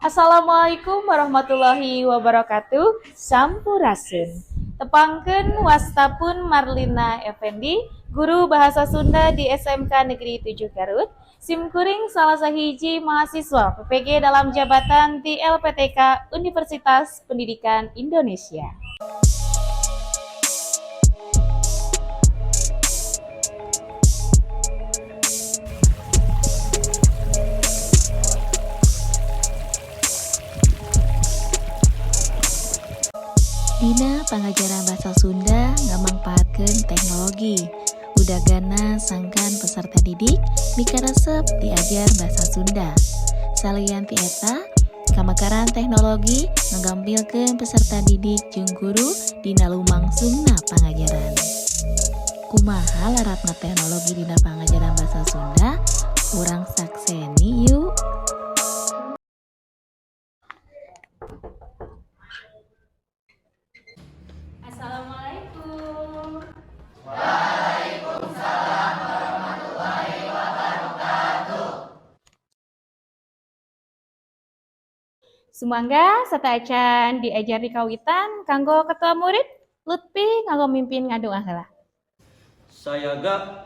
Assalamualaikum warahmatullahi wabarakatuh. Sampurasun. Tepangkeun wastapun Marlina Effendi, guru bahasa Sunda di SMK Negeri 7 Garut. Simkuring salah sahiji mahasiswa PPG dalam jabatan di LPTK Universitas Pendidikan Indonesia. Dina pangajaran bahasa Sunda ngamangpaatkeun teknologi. Udagana sangkan peserta didik mika resep diajar bahasa Sunda. Salian ti eta, kamakaran teknologi ngagampilkeun peserta didik jeung guru dina lumangsungna pangajaran. Kumaha laratna teknologi dina pangajaran bahasa Sunda? Urang sakseni yuk. Assalamualaikum. Sumangga sataacan diajar di kawitan kanggo ketua murid Lutfi nganggo mimpin ngadoa heula. Sayaga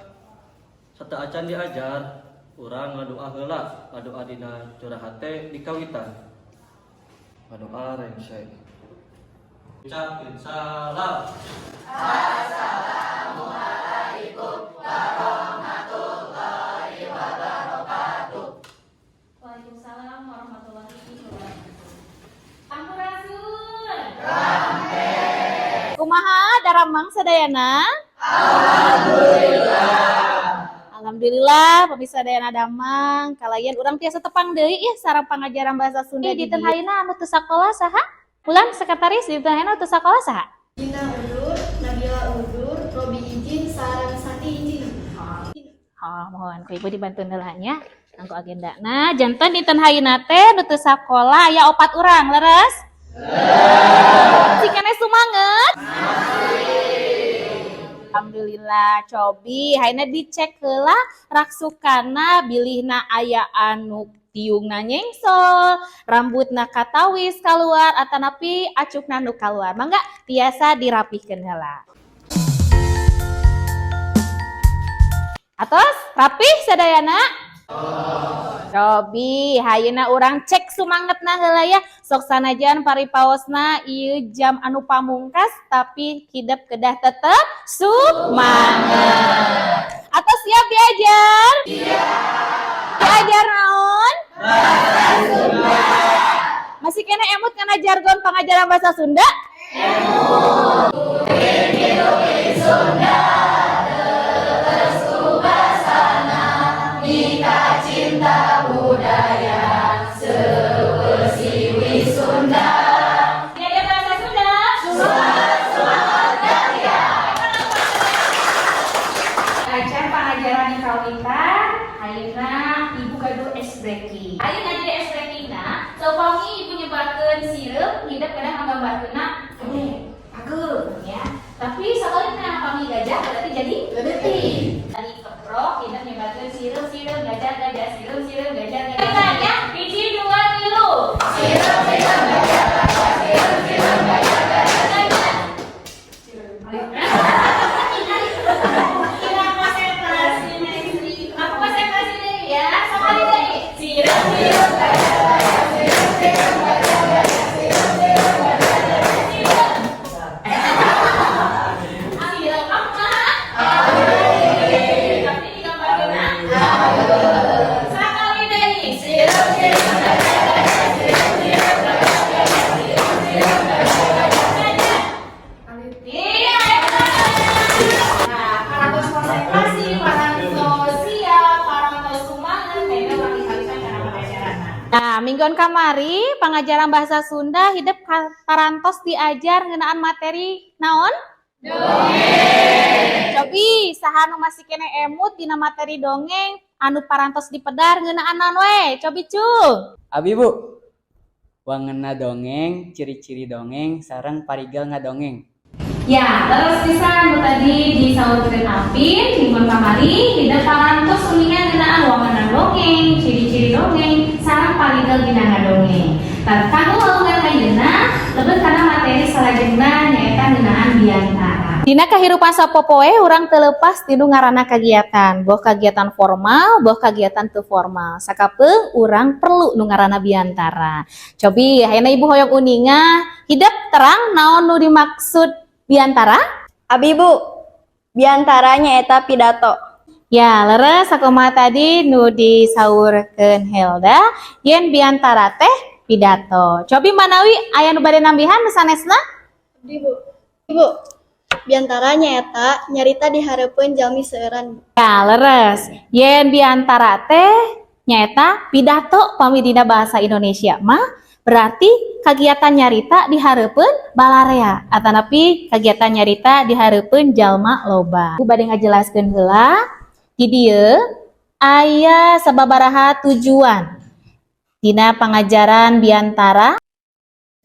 sataacan diajar urang ngadoa heula, ngadoa dina curah hate di kawitan. Ngadoa rengse. Ucapkeun salam. Waalaikumsalam warahmatullahi wabarakatuh. Sampurasun. Kumaha daramang sadayana? Alhamdulillah pemirsa dayana damang kalayan urang tiasa tepang deui ieu sareng pangajaran bahasa Sunda di teu hayeuna anu teu sakola saha? Ulan sekretaris di teu hayeuna teu sakola saha? Dina Udur, Nabila Udur, Robi izin, Sarang Sati izin. Mohon ku ibu dibantu heula nya kanggo agendana. Janten dinten hayeuna teh nu teu sakola aya 4 urang leres? Si keneh sumanget? Alhamdulillah, cobi hayeuna dicek heula raksukana bilihna aya anu tiungna nyengsol, rambutna katawis kaluar atanapi acukna nu kaluar. Mangga tiasa dirapihkeun heula. Atos rapih sadayana? Cobi hayeuna urang cek sumangetna heula ya. Sok sanajan paripaosna ieu jam anu pamungkas tapi hidup kedah tetep sumanget. Atos siap diajar? Siap. Diajar naon? Bahasa Sunda. Masih kena emut kana jargon pangajaran bahasa Sunda? Emut. Hidup Sunda. Mika cinta budaya sepersiwi Sunda. Diajar bahasa Sunda. Semangat karya. Ajar pengajaran di kawitan hayeuna ibu gaduh es breaking. Ayeuna jadi es breakingna saupami ibu nyebarkeun sirup hidup kadang nggambarkeunna ageng ya. Tapi sakalina pami gajah berarti jadi leutik. Tadi keprok hidup nyebarkeun sirup gajah sirup gajah. Katanya hiji dua tilu. Sirup gajah sirup gajah. Kira konsentrasi Nestri. Aku konsentrasi deh ya. Sekali lagi. Sirup gajah sirup gajah sirup gajah. Sirup apa? Tapi digambarkeun sekali deui. Sirup Nah, mingguan kamari pengajaran bahasa Sunda hidup parantos diajar ngeunaan materi naon? Dongeng. Cobi saha nu masih kene emut dina materi dongeng anu parantos dipedar ngeunaan naon we? Cobi cung. Abi Bu, wangeunna dongeng, ciri-ciri dongeng sareng parigal ngadongeng. Ya, terus pisan tadi disaurkeun Alvin, limun kamari, tidak parantos uningan ngeunaan wangunan dongeng, ciri-ciri dongeng, sareng palidel dina ngadongeng. Tad kanggo laungan ayeuna, lebet kana materi salajengna nyaeta ngeunaan biantara. Dina kahirupan sapopoe urang teu leupas ti nu ngaranna kagiatan, boh kagiatan formal, boh kagiatan teu formal. Sakapeung urang perlu nu ngaranna biantara. Cobi hayeuna ibu hoyong uninga, hideep terang naon nu dimaksud biantara? Abi Bu, biantaranya eta pidato. Ya, leres sakumaha tadi nu disaurkeun Helda, yen biantara teh pidato. Cobi manawi aya nu bade nambihan nu sanesna? Abi Bu. Ibu, biantaranya eta nyarita di hareupeun jalmi seueuran. Ya, leres. Yen biantara teh nyaeta pidato pami dina bahasa Indonesia mah berarti kagiatan nyarita di hareupeun balarea atanapi kagiatan nyarita di hareupeun jalma loba. Ku bade ngajelaskeun heula, di dieu aya sababaraha tujuan dina pangajaran biantara.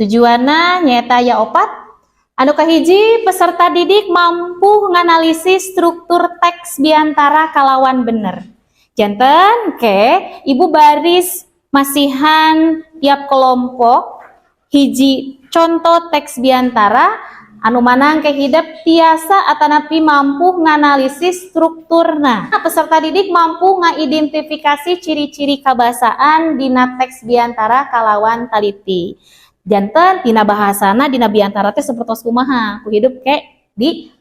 Tujuanna nyaeta aya 4. Anu kahiji, peserta didik mampu nganalisis struktur teks biantara kalawan bener. Janten ke ibu baris masihan tiap kelompok hiji contoh teks biantara anu manang ke hidup tiasa atanapi mampu nganalisis strukturna. Peserta didik mampu ngaidentifikasi ciri-ciri kabasaan dina teks biantara kalawan taliti. Janten dina bahasana dina biantara teh sapertos kumaha ku hidup ke di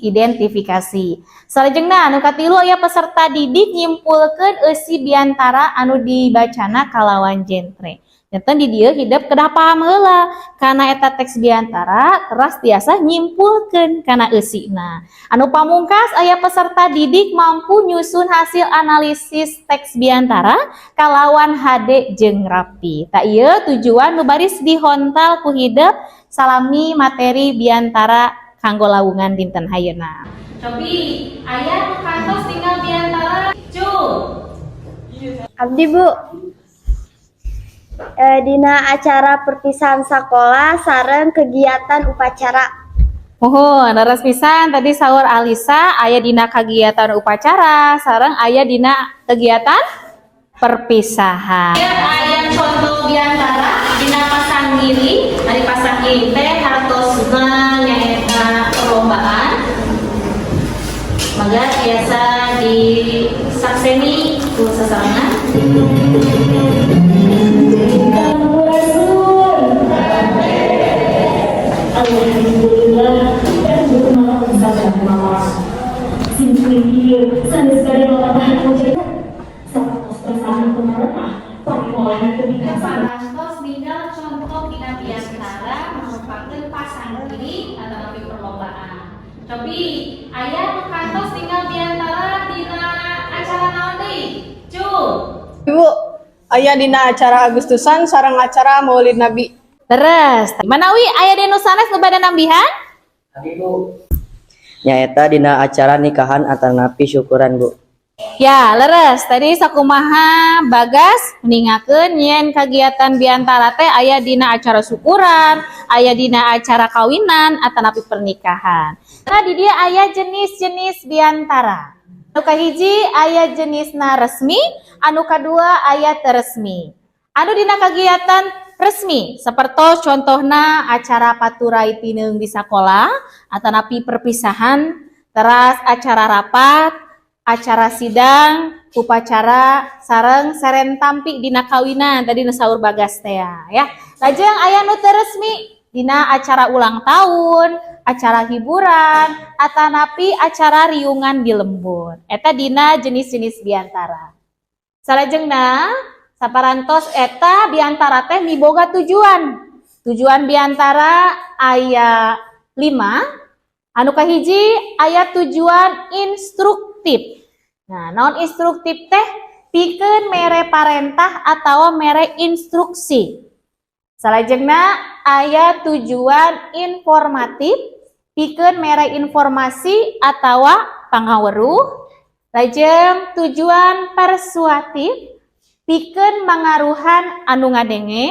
identifikasi. Salajengna anu katilu aya peserta didik nyimpulkeun eusi biantara anu dibacana kalawan jentre. Janten di dieu hidup kedah paham heula kana eta teks biantara teras tiasa nyimpulkeun kana eusina. Anu pamungkas aya peserta didik mampu nyusun hasil analisis teks biantara kalawan hade jeung rapi. Ta ieu tujuan nu baris dihontal ku hidup salami materi biantara kanggo lawungan dinten hayeuna. Cobi aya nu kantos tinggal biantara cu. Abdi Bu, dina acara perpisahan sekolah sareng kegiatan upacara. Mohon leres pisan tadi saur Alisa aya dina kegiatan upacara sareng aya dina kegiatan perpisahan. Aya contoh biantara dina pasang giri, ari pasang giri teh hartosna nyaeta perlombaan. Mangga biasa disakseni ku sasarangan. Parantos tinggal contoh dina biantara merupakan pasang kiri atau perlombaan. Cobi aya nu kantos tinggal biantara dina acara naon deui? Cu. Ibu, aya dina acara Agustusan sareng acara Maulid Nabi. Terus, manawi aya di nu sanes nu bade nambihan? Nyaeta dina acara nikahan atanapi syukuran Bu. Ya, leres. Tadi sakumaha Bagas meningakeun yen kagiatan biantara teh aya dina acara syukuran, aya dina acara kawinan atanapi pernikahan. Nah, di dia aya jenis-jenis biantara. Anu kahiji aya jenisna resmi, anu kadua aya teu resmi. Anu dina kagiatan resmi sapertos contohna acara paturai tineung di sakola atanapi perpisahan, teras acara rapat, acara sidang, upacara sareng serentampi dina kawinan tadi nu saur Bagas teh ya. Lajeng aya nu teu resmi dina acara ulang tahun, acara hiburan, atanapi acara riungan di lembur. Eta dina jenis-jenis biantara. Salajengna saparantos eta biantara teh miboga tujuan. Tujuan biantara aya 5. Anu kahiji aya tujuan instruktif. Nah, naon instruktif teh pikeun mere parentah atau mere instruksi. Salajengna aya tujuan informatif, pikeun mere informasi atau pangaweruh. Lajeng tujuan persuatif, pikeun mangaruhan anu ngadenge.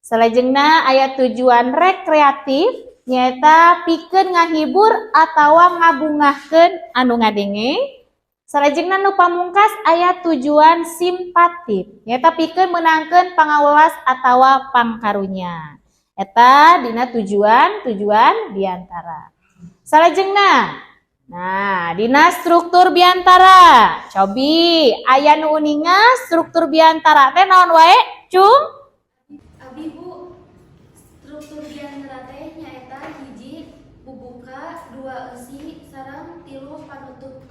Salajengna aya tujuan rekreatif, Nyata pikeun ngahibur atawa ngabungahkeun anu ngadenge. Salajengna nu pamungkas aya tujuan simpatik. Nyata pikeun menangkeun pangawelas atawa pangkarunya. Eta dina tujuan biantara. Salajengna, nah dina struktur biantara. Cobi aya nu uninga struktur biantara teh naon wae, Cung? Abi Bu, struktur biantara teh nyaeta hiji bubuka, dua eusi, sareng tilu panutup.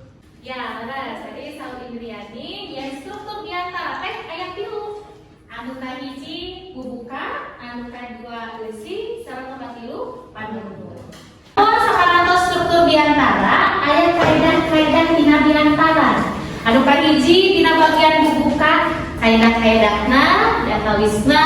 Ya, benar. Jadi Saud Indriani yang struktur biantara teh aya 3. Anu kahiji bubuka, anu kadua eusi, sareng anu 3 panutup. Sakantos struktur biantara aya kaedah-kaedah dina biantara. Anu kahiji dina bagian bubuka, kaedah-kaedahna datawisna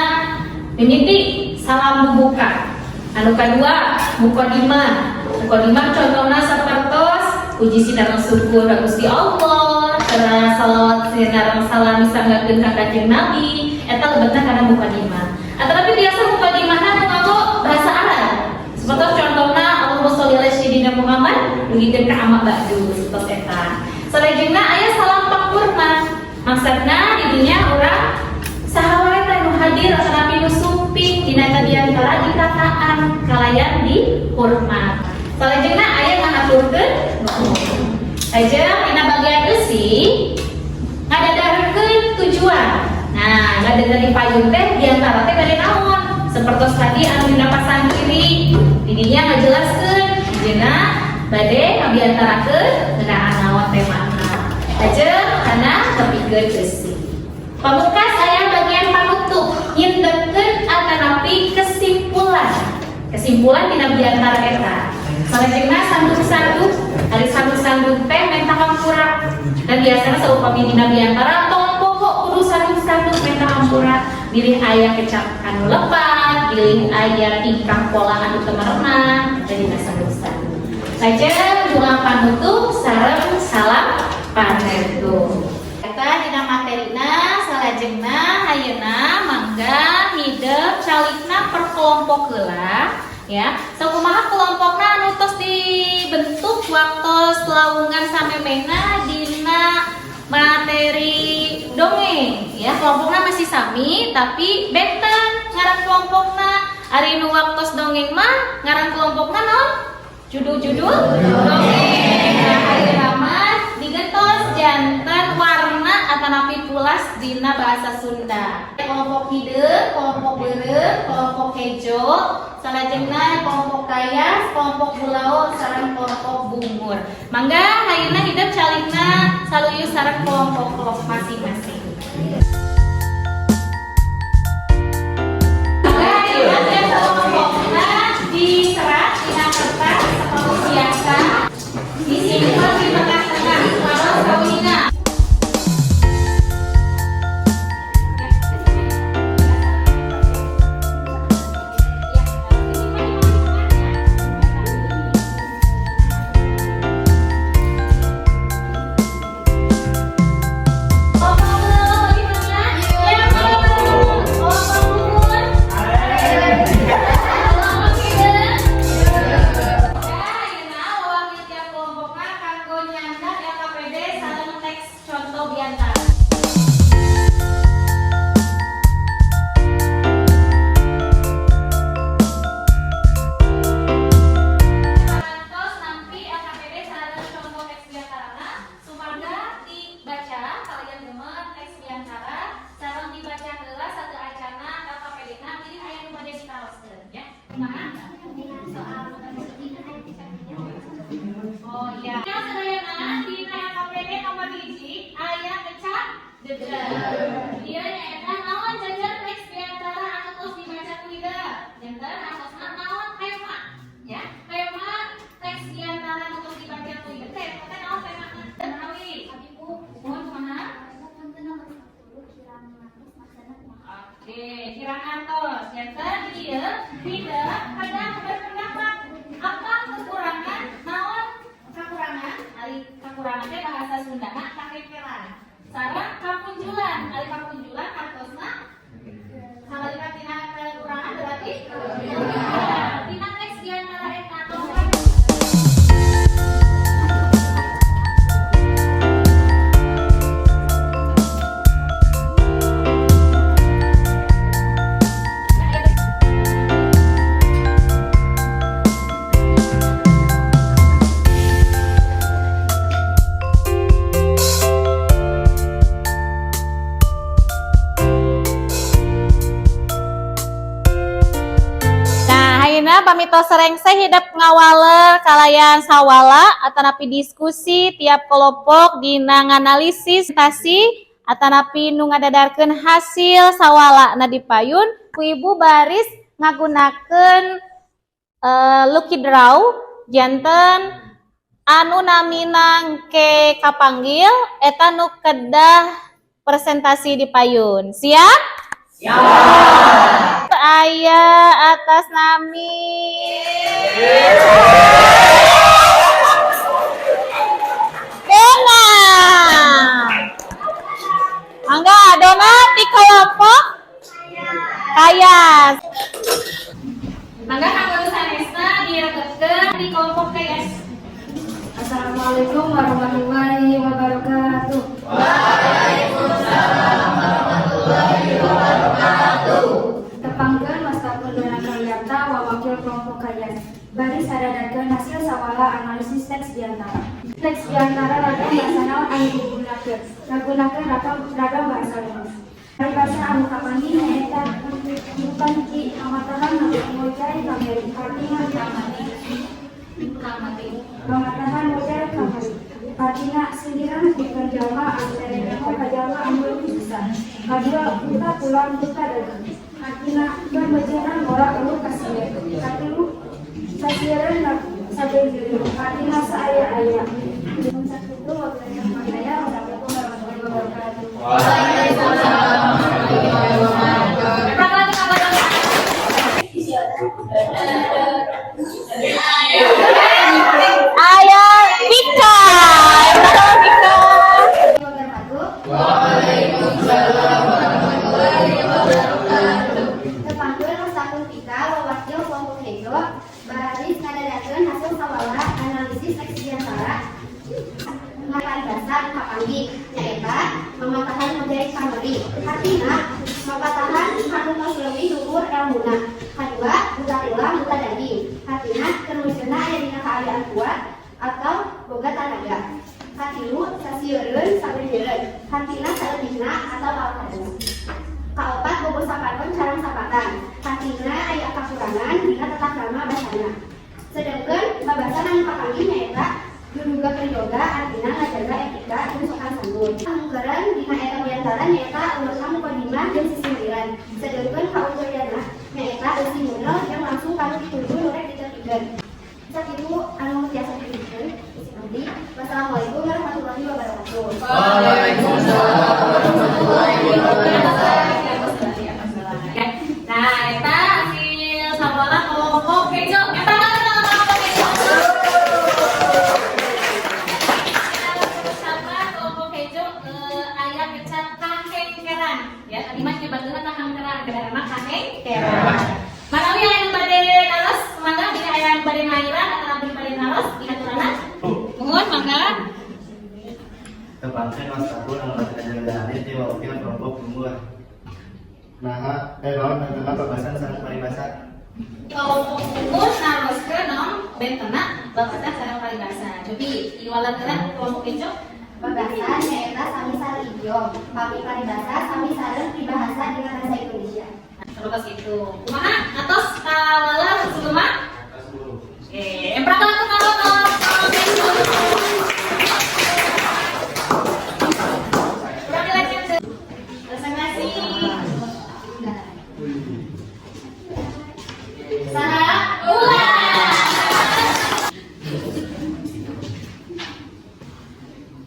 mimiti salam bubuka. Anu kadua mukadimah. Mukadimah contohna sapertos puji sinareng syukur ka Gusti Allah, sareng salawat sinareng salam sanggakeun ka Kanjeng Nabi, eta lebetna kana mukadimah. Tetapi biasa mukadimahna nu nganggo bahasa Arab. Seperti contohna Allahumma sholli ala sayyidina Muhammad, ngeukeun ka ama ba'du sapertos eta. Salajengna aya salam pangkurna. Maksudna di dinya urang saha wae nu hadir ataupun nu suping dina diantara dikataan kalayan dihormat. Salajengna aya ngaturkeun Ajeng dina bagian eusi ngadadarekeun tujuan. Nah, ngadadareun payung teh diantara teh bade naon? Sapertos tadi anu dina pasan kiri, di dinya ngajelaskeun ajeuna bade ngabiantarakeun ngeunaan naon temana. Ajeng kana tepikeun eusi. Pamungkas aya bagian panutup, nyindeukeun atanapi kesimpulan. Kesimpulan dina biantara eta. Salajengna sanduk-sanduk, ari sanduk-sanduk teh menta hampura. Dan biasana saupami dina biantara tong pokok kudu sanduk-sanduk menta hampura. Bilih aya kecap anu lepat, bilih aya tingkah pola anu teu merenang, dina sanduk-sanduk. Lajeng dua panutup sareng salam panutup. Eta dina materina salajengna hayeuna mangga hideung calikna perkelompok heula. Ya, sakumaha kelompokna anu tos dibentuk waktos lawungan samemehna dina materi dongeng. Ya, kelompokna masih sami tapi benten ngaran kelompokna. Ari nu waktos dongeng mah ngaran kelompokna naon? Judul-judul dongeng. Nah, ayeuna mah digentos janten warna atanapi pulas dina bahasa Sunda. Kelompok hideung, kelompok beureum, kelompok hejo, salajengna kelompok kayas, kelompok bulao, sareng kelompok bungur. Mangga hayeuna hideung calikna saluyu sareng kelompok masing-masing. Mangga hayeuna kelompokna diserat dina kertas saperti biasa. Disimpan di tengah-tengah lawan kawina. Oh iya. Yang sedayana di KPD nomor hiji aya ngecap jejer. Dia nyaeta naon jejer teks diantara anu tos dibaca ku ida. Janten asosna naon tema. Ya, tema teks diantara anu tos dibaca ku ida. Tema teh naon temana? Nawi. Ibu, mohon kumaha? Oke, kirangantos. Janten ieu tidak kadang berpendapat apa kekurangan naon kakurangan ari kakurangan teh bahasa Sundana kakekelan sareng kapunjulan ari kapunjulan artosna salajengna tina kekurangan berarti tina teks diantara Dina pamito serengse hidup ngawale kalayan sawala atanapi diskusi tiap kelompok dina nganalisis presentasi atanapi nu ngadadarkeun hasil sawala na dipayun ku ibu baris ngagunakeun lucky draw janten anu naminang ke kapanggil eta nu kedah presentasi dipayun. Siap? Siap. Aya atas nami. Dona. Angga, Dona di kelompok kaya. Mangga kanggo sanesna diregetkeun di kelompok KS. Assalamualaikum warahmatullahi wabarakatuh. Tepangkeun wastapun dona karyata wa wakil kelompok kaya. Baris sadadakeun hasil sawala analisis teks diantara. Teks diantara ragam bahasa naon anu digunakeun. Ngagunakeun ragam bahasa luas. Hari bahasa anu kapanggih nyaeta bukan ki amatahan ngajai kameri artinya kamari. Pengatahan model kamari. Artinya sindiran bukan jalma anu terengah ka jalma anu leuwih besar. Kadua buta pulang buta dagang. Artinya berbejaran ora elu kasieun. Katilu kasieun sabeureun. Artinya saaya-aya. Sakitu wabillahi hidayah. Wassalamualaikum warahmatullahi wabarakatuh. Waalaikumsalam warahmatullahi wabarakatuh. Aya Pika. Halo Pika. Waalaikumsalam warahmatullahi wabarakatuh. Tepangkeun wastapun pika wawakil kelompok hejo baris ngadadakeun hasil sawala analisis teks diantara ngaran dasar kapanggih nyaeta mamatahan model kamari. Artina mamatahan anu tos leuwih luhur elmuna. Kadua buta tilam buta daging. Artina kenulisna aya dina kaayaan kuat atau boga tanaga. Katilu sasieun sabeureun. Hatina salebihna atau alkadu. Kaopat bobo sapaton carang sapatan. Hatina aya kakurangan dina tata krama basana. Sedengkeun babasan anu kapanggih nyaeta duduga yoga artina ngajaga etika jeung sopan santun. Angkeureun dina eta diantara nyaeta urusan mukadimah jeung sisindiran. Sedengkeun kaucuriana nyaeta eusi munel yang langsung kanu dituju nu rek ditertibkeun. Sakitu anu tiasa dipikeun. Wassalamualaikum warahmatullahi wabarakatuh. Waalaikumsalam warahmatullahi wabarakatuh. Nah, eta hasil sawala kelompok hejo. Eta mana kelompok hejo? Sama kelompok hejo aya kecat kahengkeran. Ya, tadi mah nyebatkeun kahengkeran, kedaerana kahengkeran. Manawi aya nu bade naros, mangga dina aya nu bade ngairan atawa bade naros diaturana. Mohon mangga. Tepangkeun wastapun anu kajaran hadis di wakil kelompok umur. Nah, naon tentang babasan sareng paribasa. Kelompok umur naroskeun naon bentena babasan sareng paribasa. Cobi iwalakeun kelompok hejo. Babasan nyaeta sami sareng idiom. Pami paribasa sami sareng pribahasa dina bahasa Indonesia. Terus itu. Kumaha? Atos kawala sebelumna? Emprak laku kalau hejo.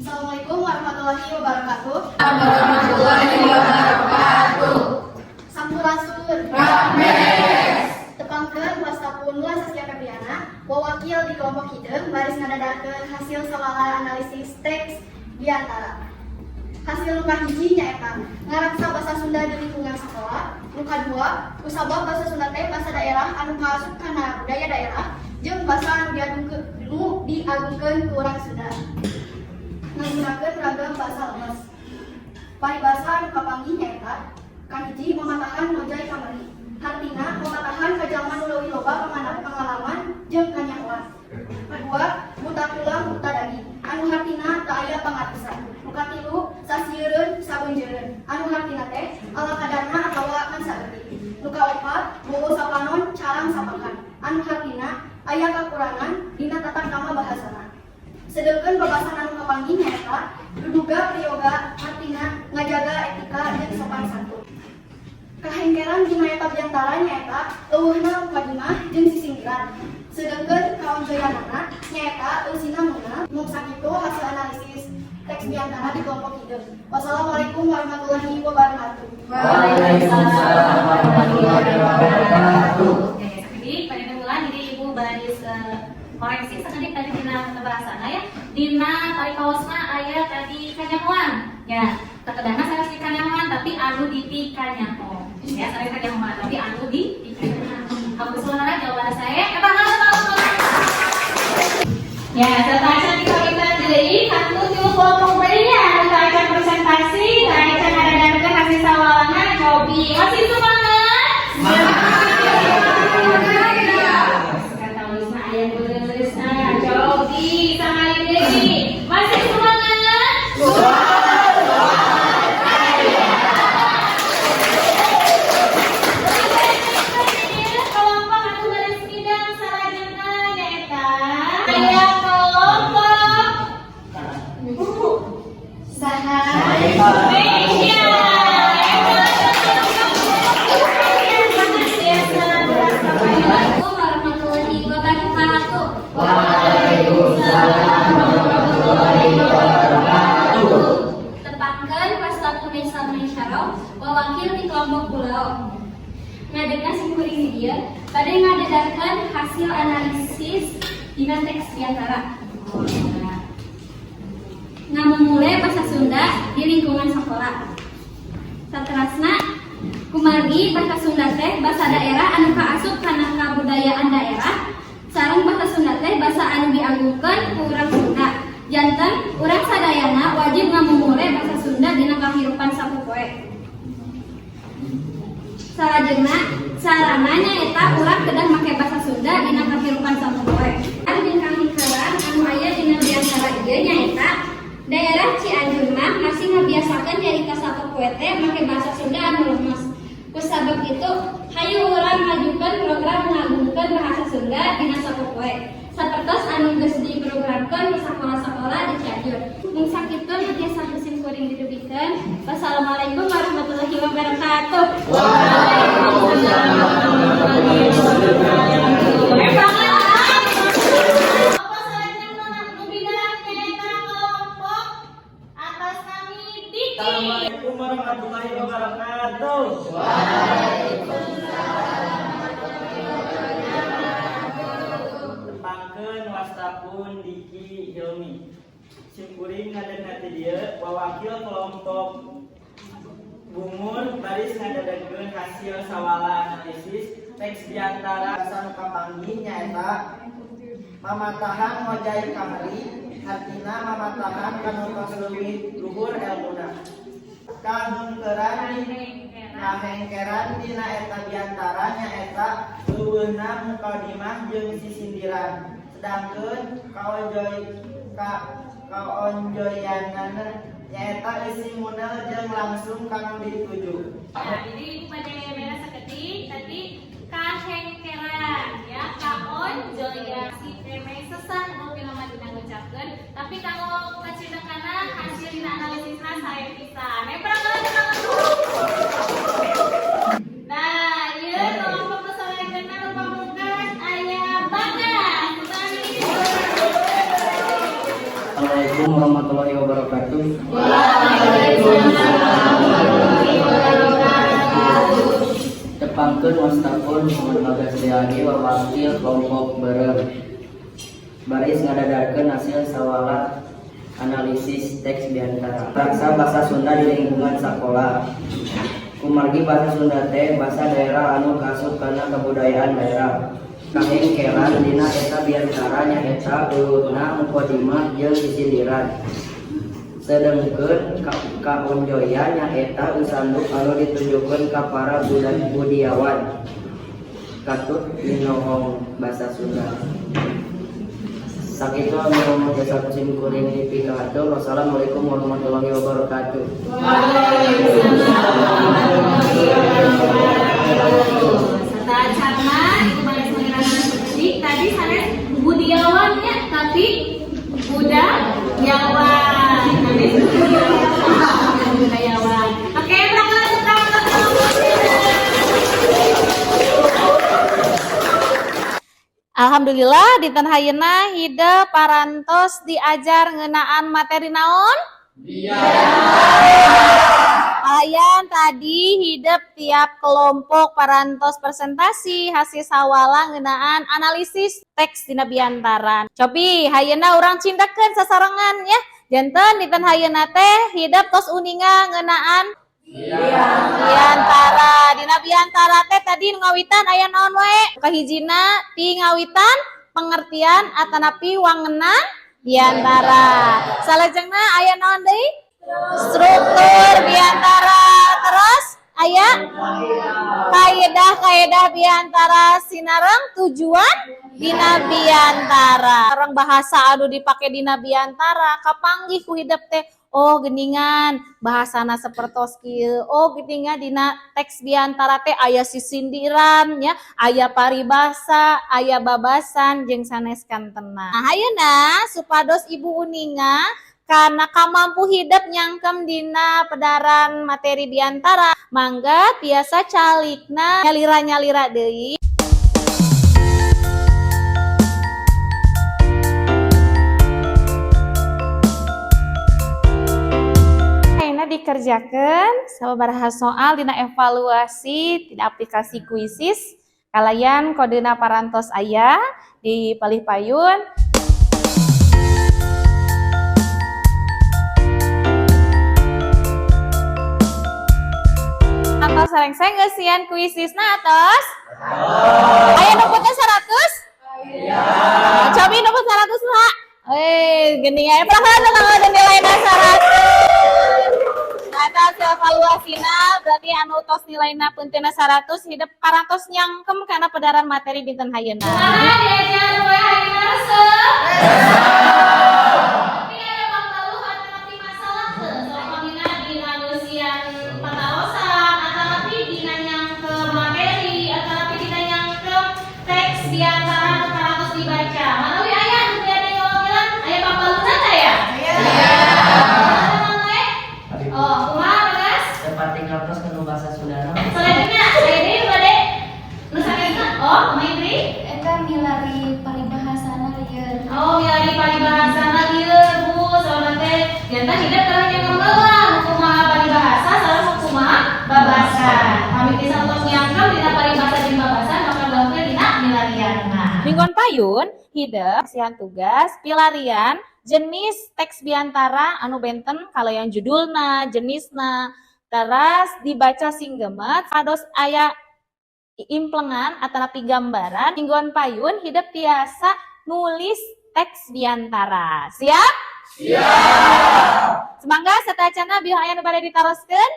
Assalamualaikum warahmatullahi wabarakatuh. Warahmatullahi wabarakatuh. Sampurasun. Tepangkeun wastapun Mula Saskia Febriana, wawakil di kelompok hideung baris ngadadakeun hasil sawala analisis teks diantara. Hasil nu kahiji nyaeta ngaraksa basa Sunda di lingkungan sekolah. Nu kadua kusabab basa Sunda teh basa daerah anu kaasup kana budaya daerah jeung basa anu diagungkeun ku urang Sunda. Nggunakeun ragam basa lemes. Paribasa anu kapanggih nyaeta kahiji mamatahan ngojai kamari. Artina mamatahan ka jalma nu leuwih loba pengalaman jeung kanyahoan. Kedua, buta tulang buta daging. Anu hartina teu aya pangartosan. Nu katilu sasieun sabeunjeureun. Anu hartina teh ala kadarna atawa kan saeutik. Nu kaopat bobo sapanon carang sapakan. Anu aya kakurangan dina tata krama bahasana. Sedangkan babasan anu kapanggih nyaeta duduga priyoga artina ngajaga etika jeung sopan santun. Kahengkeran dina eta biantara nyaeta eueuhna mukadimah jeung sisinggiran. Sedangkan kaonjoyanana nyaeta eusina meunang mung sakitu hasil analisis teks biantara di kelompok hideung. Wassalamualaikum warahmatullahi wabarakatuh. Waalaikumsalam warahmatullahi wabarakatuh. Oke, jadi pada bulan jadi Ibu baris koreksi sakedik tadi dina bahasana ya. Dina tali kaosna aya tadi kanyahoan. Ya, terkadang saya di kanyahoan tapi anu di kanyaho. Ya, saya kanyahoan tapi anu di kanyaho. Kamu sebenarnya jawaban saya ya, serta di kawitan deui satu tilu kelompok berinya kita akan presentasi, kita akan ada hasil sawalangan hobi. Masih semangat? Kata Wisma ayah beres, hobi sama ini masih semangat? Kelompok anu baris bidang sarajana nyaeta aya kelompok saha Indonesia. Assalamualaikum warahmatullahi wabarakatuh. Waalaikumsalam warahmatullahi wabarakatuh. Tepatkan Wasatun Desa Mesyarau wawakil di kelompok pulau. Ngadegan simkuring dia pada ngadedakan hasil analisis dina teks biantara. Ngamumule bahasa Sunda di lingkungan sekolah. Saterasna kumargi bahasa Sunda teh bahasa daerah anu kaasup kana kabudayaan daerah. Sareng bahasa Sunda teh bahasa anu diagungkeun ku urang Sunda. Janten urang sadayana wajib ngamumule bahasa Sunda dina kahirupan sapopoe. Salajengna sarananya eta urang kedah make bahasa Sunda dina kahirupan sapopoe. Anu dingkang-dingkaran anu aya dina biantara ieu nyaeta daerah Cianjur mah masih ngabiasakeun nyarita sapopoe teh make bahasa Sunda anu lemes. Kusabab itu hayu urang ngajukeun program ngagungkeun bahasa Sunda dina sapopoe. Sapertos anu geus diprogramkeun di sakola-sakola di Cianjur. Mung sakitu tiasa musim kuring didubikeun. Wassalamualaikum warahmatullahi wabarakatuh. Waalaikumsalam warahmatullahi wabarakatuh. Assalamualaikum warahmatullahi wabarakatuh. Tepangkeun wastapun Diki Hilmi. Simkuring ngadenna ti dieu wawakil kelompok bungur baris ngadedakeun hasil sawala analisis teks biantara anu kapanggih nyaeta mamatahan ngojai kamari artina mamatahan kanu tos leuwih luhur elmuna. Kahengkeran dina eta biantara nyaeta eueuna mukadimah jeung sisindiran. Sedangkeun kaonjoyanana nyaeta isi munel jeung langsung kanu dituju. Nah, jadi pada beres sakedik tadi kahengkeran ya kaonjoyan si preme sesah nu pinoman dina ngucapkeun tapi kalau kacitakana hasil dina analisisna saya pisan. Nah, ieu kelompok kesalahkeunna nu pamungkas aya Bagas. Assalamualaikum warahmatullahi wabarakatuh. Tepangkeun wastapun Muhammad Bagas Riyadi wawakil kelompok beureum. Baris ngadadakeun hasil sawala analisis teks biantara. Raksa bahasa Sunda di lingkungan sakola. Kumargi bahasa Sunda teh bahasa daerah anu kaasup kana kabudayaan daerah. Kahengkeran dina eta biantara nyaeta eueuna mukadimah jeung sisindiran. Sedengkeun kaonjoyan nyaeta usanduk anu ditujukeun ka para budiawan. Katut minohong bahasa Sunda. Sakitu anu jasa kusim kuring dipikahatur. Wassalamualaikum warahmatullahi wabarakatuh. Serta Carna itu baris mengenai tadi saya Alhamdulillah dinten hayeuna hideung parantos diajar ngeunaan materi naon? Ayan tadi hidup tiap kelompok parantos presentasi hasil sawala ngeunaan analisis teks dina biantaran. Cobi hayeuna urang cindakeun sasarengan ya. Janten dinten hayeuna teh hidup tos uninga ngeunaan biantara. Dina biantara teh tadi ngawitan aya naon wae? Kahijina ti ngawitan pengertian atanapi wangenan biantara. Salajengna aya naon deui? Struktur biantara. Terus aya kaedah biantara sinareng tujuan dina biantara. Sareng bahasa anu dipake dina biantara kapanggih ku hidup teh. Oh geningan bahasana sapertos kieu. Oh geningan dina teks biantara teh aya sisindiran nya, aya paribasa, aya babasan jeung sanes kantena. Nah, ayeuna supados Ibu uninga karena kamampu hidup nyangkem dina pedaran materi biantara, mangga biasa calikna nyalira-nyalira deui. Dikerjakan sababaraha soal dina evaluasi dina aplikasi Quizzes kalayan kodena parantos aya di palih payun. Atos sareng-sareng geus sieun Quizzesna atos? Aya nu putih 100? Iya. Cobi nu 100 lah. Geuning aya praha kalau nilainya 100. Atas evaluasina berarti anu tos nilainya pentina 100 hidup parantos nyangkem karena pedaran materi dinten hayeuna. Kumaha diajar we hayeuna resep? Tapi ada pangkaluh alternatif masalah teu soal pamina dina nusian patarosan atanapi dina nyangkem materi atanapi dina nyangkem teks biantara nu parantos dibaca. Manawi aya nu biade ngomongkeun aya pangkaluhna teh ya? Iya. Oh, kumaha Mas? Seperti kertas kanu bahasa Sunda. Selanjutnya, ini bade nusakeun. Oh, Maitri? Eta milari paribahasana lieur. Oh, milari paribahasana lieur, Bu. Soalna teh nyata hidup karena yang ngomong kumaha paribahasa sareng kumaha babasan. Kami bisa untuk nyangkem dina paribahasa jeung babasan maka gaungkeun dina milarianna. Minggon payun hidup sian tugas pilarian jenis teks biantara anu benten kalau yang judulna, jenisna, teras dibaca singgemet, kados aya implengan atanapi gambaran. Mingguan payun hidup biasa nulis teks biantara. Siap? Siap. Semangga satacana bieu aya nu bade ditaroskeun?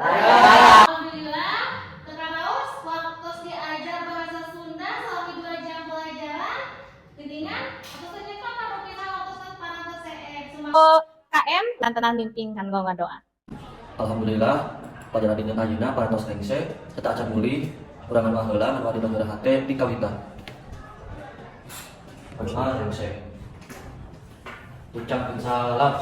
Alhamdulillah, terus waktu diajar bahasa Sunda selama 2 jam pelajaran. Gedingan atau saja kan rutina waktu parantos CF. KM lantanan bimbing kan gua ngadoa. Alhamdulillah pada dinten ayeuna parantos engse eta acan muli urangan baheula anu dina geurah hate di kawitan. Panjenengan engse ucapkeun salam.